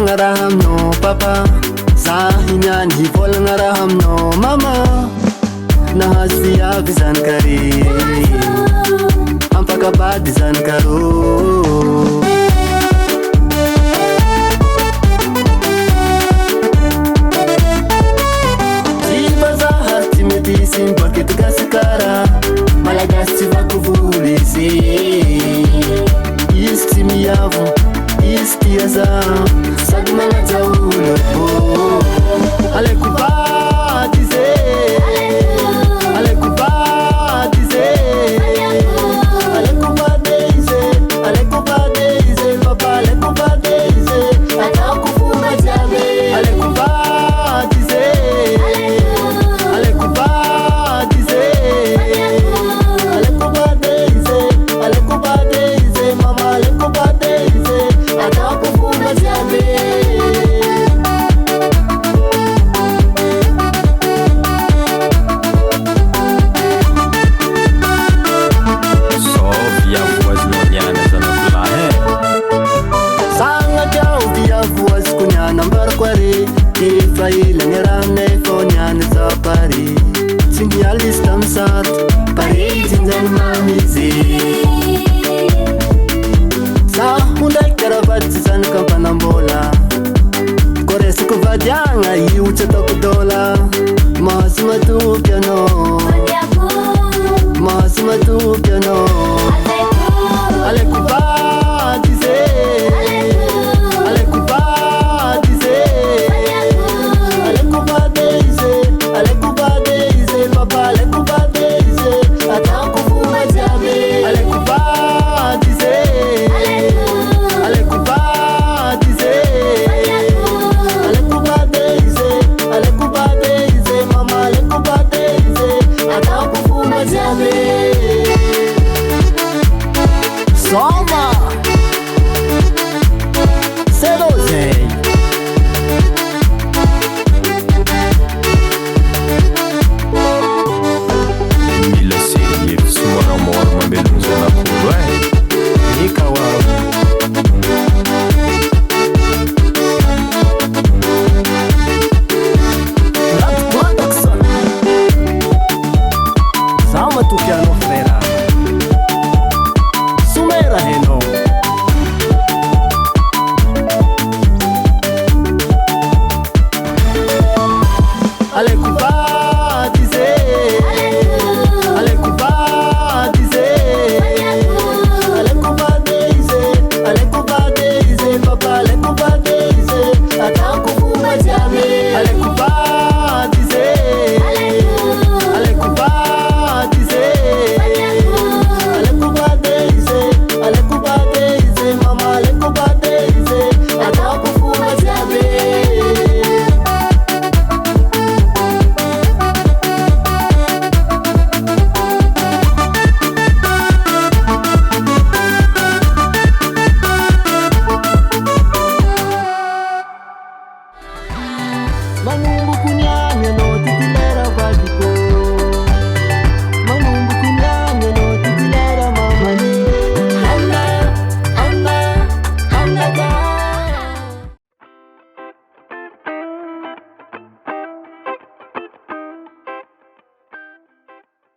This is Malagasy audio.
hivolagna raha aminao papa, za hiniany hivolagna raha aminao mama. Nahazo viavy zany kare, ampakabady zany karô. Tsy bazaha tsy mety sy miboaky gasikara, malagasy tsy vaky voly izy. Izy tsy miavo, izy tia za, sady manaja olo. Aleko bady zay, aleko bady zay, aleko bady zay, aleko bady zay, papa aleko bady zay, atako fomba jiaby. Aleko bady zay, aleko bady zay, aleko bady zay, aleko bady zay, mama aleko bady zay, atako fomba jiaby. Efa ilagna rahanay fô niany za pare, tsy nialy tamy sato pare jinjany mamizy. Zaho ndraiky karavaty tsy zanaka ampanambola, ko resako vadiagna io tsy ataoko dôla, mahazo matoky anao